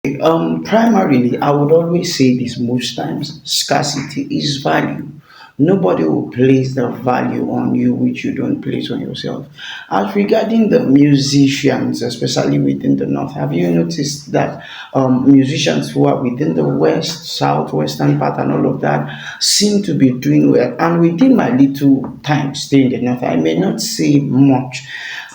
Primarily, I would always say this most times scarcity is value. Nobody will place the value on you which you don't place on yourself. As regarding the musicians, especially within the north, have you noticed that musicians who are within the west, southwestern part, and all of that seem to be doing well? And within my little time staying in the north, I may not say much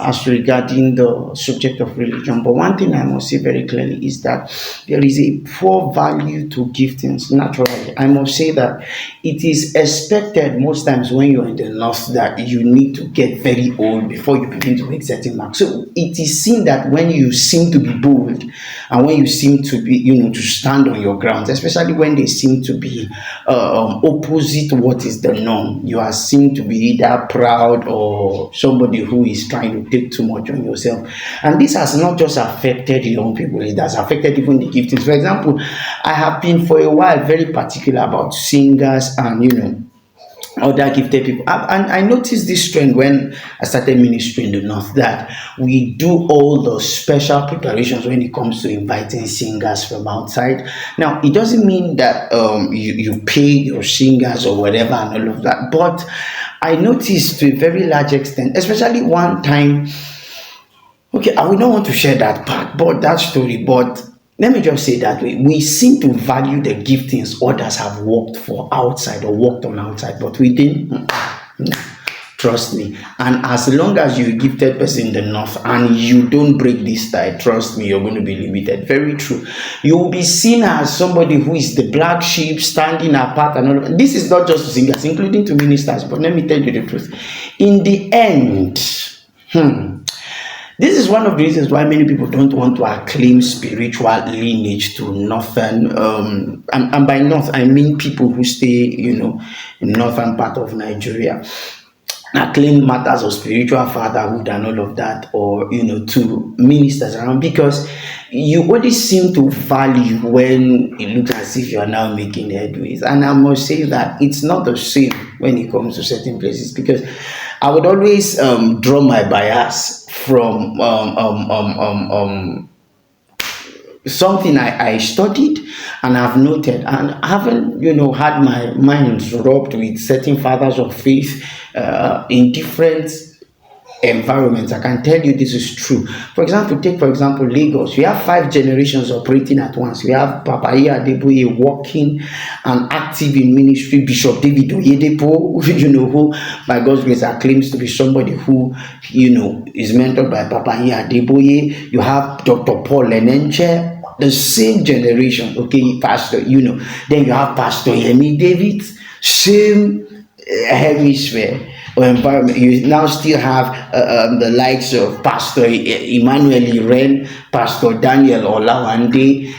as regarding the subject of religion. But one thing I must say very clearly is that there is a poor value to giftings naturally. I must say that it is expected most times when you're in the north that you need to get very old before you begin to make certain marks. So it is seen that when you seem to be bold and when you seem to be, to stand on your grounds, especially when they seem to be opposite what is the norm, you are seen to be either proud or somebody who is trying to take too much on yourself. And this has not just affected young people, it has affected even the giftings. For example, I have been for a while very particular about singers and other gifted people. And I noticed this trend when I started ministry in the north that we do all the special preparations when it comes to inviting singers from outside. Now, it doesn't mean that you pay your singers or whatever and all of that, but I noticed to a very large extent, especially one time. Okay, I would not want to share that part, but that story, but let me just say that way. We seem to value the giftings others have worked for outside or worked on outside, but we didn't. No, trust me. And as long as you're a gifted person in the north and you don't break this tie, trust me, you're going to be limited. Very true. You will be seen as somebody who is the black sheep standing apart and all of that. This is not just to singers, including to ministers, but let me tell you the truth. In the end, this is one of the reasons why many people don't want to acclaim spiritual lineage to northern, and by north I mean people who stay, in northern part of Nigeria, acclaim matters of spiritual fatherhood and all of that, or to ministers around, because you only seem to value when it looks as if you are now making headways. And I must say that it's not the same when it comes to certain places, because I would always draw my bias from something I studied and I've noted, and I haven't had my mind rubbed with certain fathers of faith in different environments. I can tell you this is true. Take for example Lagos. We have five generations operating at once. We have Papa Adeboye working and active in ministry. Bishop David Oyedepo, who by God's grace claims to be somebody who is mentored by Papa Adeboye. You have Dr. Paul Lenenche, the same generation. Okay, pastor. Then you have Pastor Yemi David, same hemisphere or environment. You now still have the likes of Pastor Emmanuel Iren, Pastor Daniel Olawande,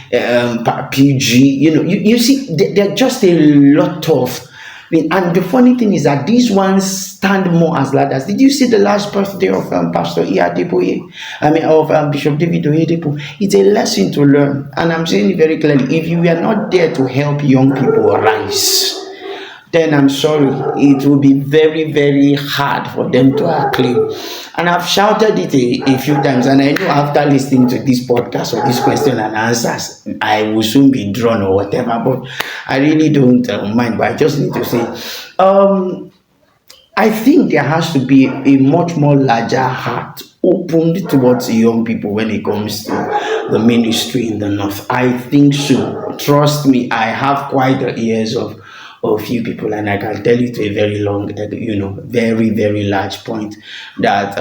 PG. You see, there are just a lot of. And the funny thing is that these ones stand more as ladders. Did you see the last birthday of Pastor Adeboye? Of Bishop David Oyedepo? It's a lesson to learn. And I'm saying it very clearly. If you are not there to help young people rise, then I'm sorry, it will be very, very hard for them to acclaim. And I've shouted it a few times, and I know after listening to this podcast or this question and answers, I will soon be drawn or whatever, but I really don't mind. But I just need to say, I think there has to be a much more larger heart opened towards young people when it comes to the ministry in the north. I think so. Trust me, I have quite the ears of few people, and I can tell you to a very long, very, very large point that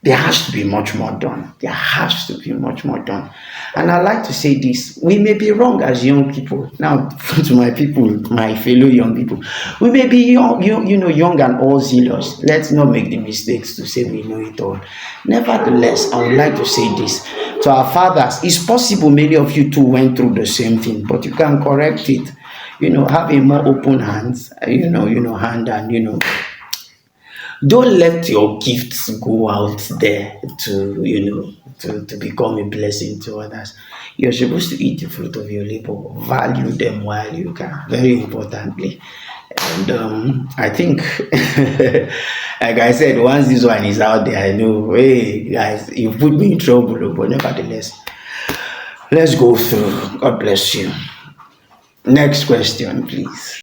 there has to be much more done. There has to be much more done. And I like to say this: we may be wrong as young people. Now, to my people, my fellow young people, we may be young, young and all zealous. Let's not make the mistakes to say we know it all. Nevertheless, I would like to say this to our fathers: it's possible many of you too went through the same thing, but you can correct it. Have a more open hands, hand, and don't let your gifts go out there to become a blessing to others. You're supposed to eat the fruit of your labor, value them while you can, very importantly. And I think, like I said, once this one is out there, I know, hey guys, you put me in trouble, but nevertheless, Let's go through. God bless you. Next question, please.